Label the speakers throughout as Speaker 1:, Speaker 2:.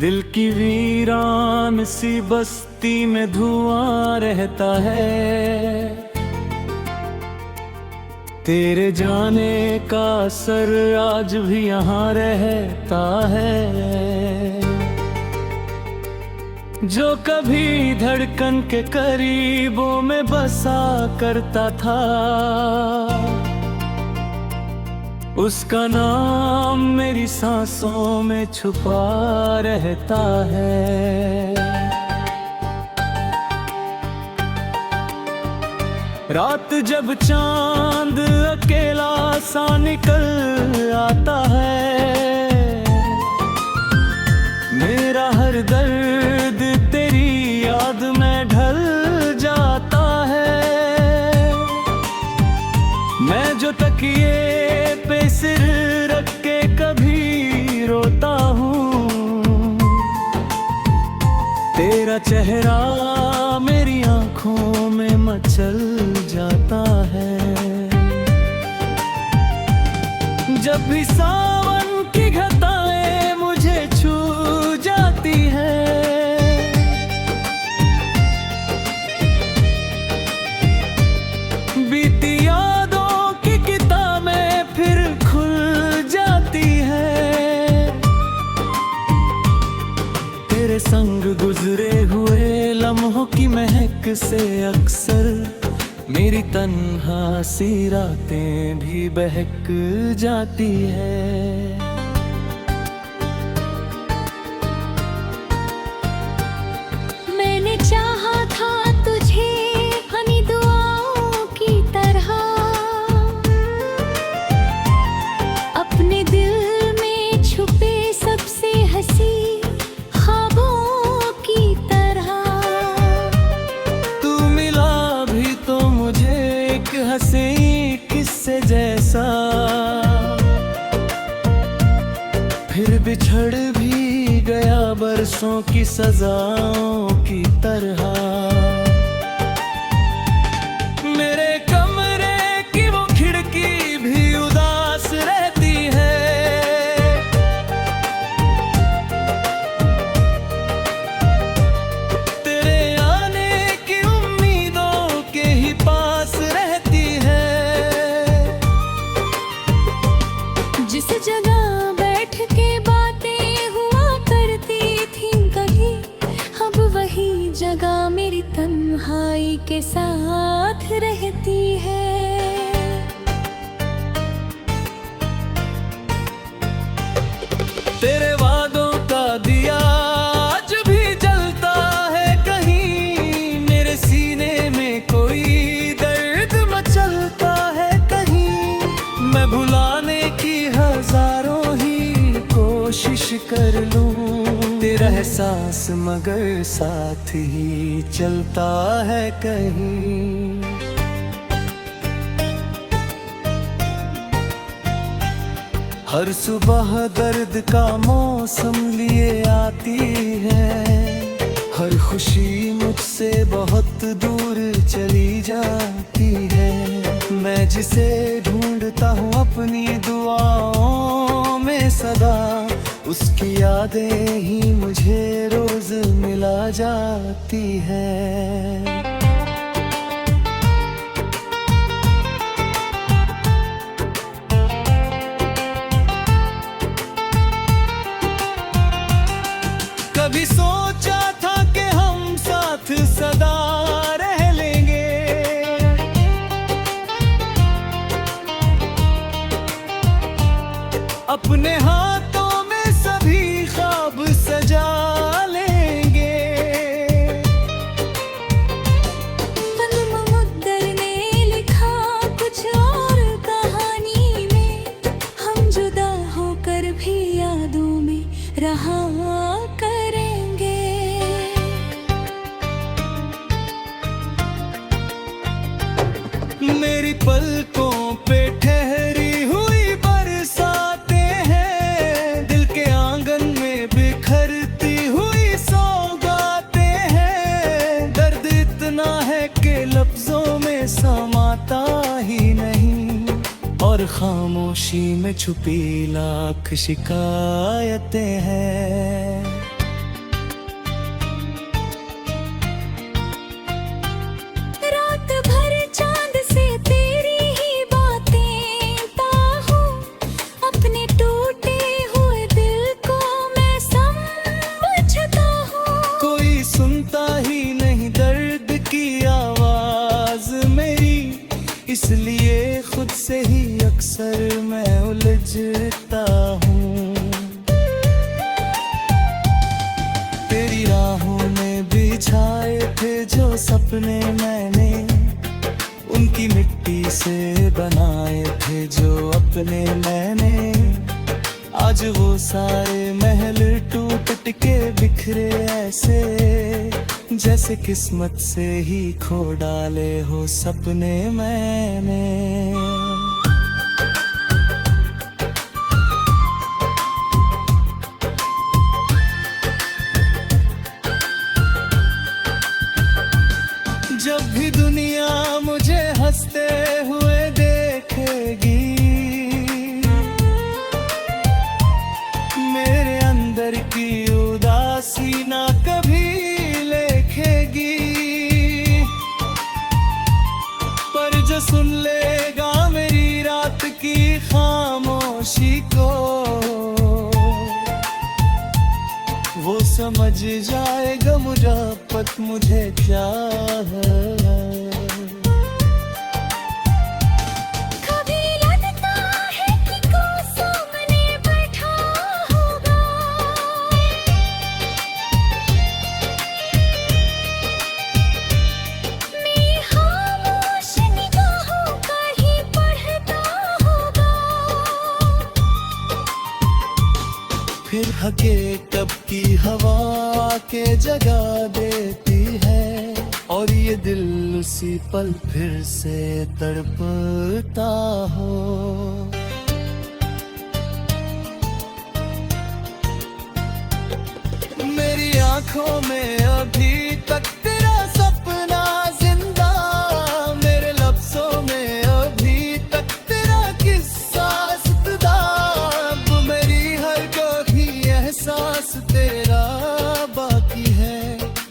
Speaker 1: दिल की वीरान सी बस्ती में धुआं रहता है। तेरे जाने का असर आज भी यहाँ रहता है। जो कभी धड़कन के करीबों में बसा करता था, उसका नाम मेरी सांसों में छुपा रहता है। रात जब चांद अकेला सा निकल आता है, मेरा हर दर्द तेरी याद में ढल जाता है। मैं जो तकिए पे सिर रख के कभी रोता हूँ, तेरा चेहरा मेरी आंखों में मचल जाता है। जब भी सावन की घटाएं मुझे छू जाती है, बीती यादों की किताबें फिर खुल जाती है। तेरे संग गुजरे हुए लम्हों की महक से अक्सर मेरी तन्हा सी रातें भी बहक जाती है।
Speaker 2: मैंने चाहा था तुझे हनी दुआओं की तरह, अपने दिल में छुपे सबसे हंसी ख्वाबों की तरह।
Speaker 1: तू मिला भी तो मुझे एक हंसी किस्से जैसा, फिर बिछड़ भी गया बरसों की सजाओं की तरह। मेरे कमरे की वो खिड़की भी उदास रहती है, तेरे आने की उम्मीदों के ही पास रहती है।
Speaker 2: जिस जगह बैठ के बातें हुआ करती थी कभी, अब वही जगह मेरी तन्हाई के साथ रहती है।
Speaker 1: तेरे वादों का दिया आज भी जलता है कहीं, मेरे सीने में कोई दर्द मचलता है कहीं। मैं भुलाने की हजारों ही कोशिश कर लूं, तेरा एहसास मगर साथ ही चलता है कहीं। हर सुबह दर्द का मौसम लिए आती है, हर खुशी मुझसे बहुत दूर चली जाती है। मैं जिसे ढूंढता हूँ अपनी दुआओं में सदा, उसकी यादें ही मुझे रोज मिला जाती है। कभी सोचा था कि हम साथ सदा रह लेंगे, अपने हाथों में सभी ख्वाब सजा लेंगे।
Speaker 2: मुद्दर ने लिखा कुछ और कहानी में, हम जुदा होकर भी यादों में रहा करेंगे।
Speaker 1: मेरी पलकों पे ठहरी हुई बरसातें हैं, दिल के आंगन में बिखरती हुई सौगातें हैं। दर्द इतना है कि लफ्जों में समाता ही नहीं, और खामोशी में छुपी लाख शिकायतें हैं। इसलिए खुद से ही अक्सर मैं उलझता हूँ। तेरी राहों में बिछाए थे जो सपने मैंने, उनकी मिट्टी से बनाए थे जो अपने मैंने। आज वो सारे महल टूट के बिखरे ऐसे, जैसे किस्मत से ही खो डाले हो सपने मैंने। जब भी दुनिया मुझे हंसते हुए देखेगी, मेरे अंदर की उदासी ना कभी लेखेगी। पर जो सुन लेगा मेरी रात की खामोशी को, वो समझ जाएगा मुरापत मुझे क्या है।
Speaker 2: कभी लगता है कि कोई सामने बैठा होगा, मेरी खामोश निगाहों का ही पढ़ता होगा।
Speaker 1: फिर हकीकत की हवा के जगा देती है, और ये दिल उसी पल फिर से तड़पता हो। मेरी आंखों में अभी तक तेरा सपना जिंदा, मेरे लफ्जों में अभी तक तेरा किस्सा सजदा। अब मेरी हर कोई एहसास तेरा बाकी है,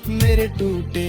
Speaker 1: मेरे टूटे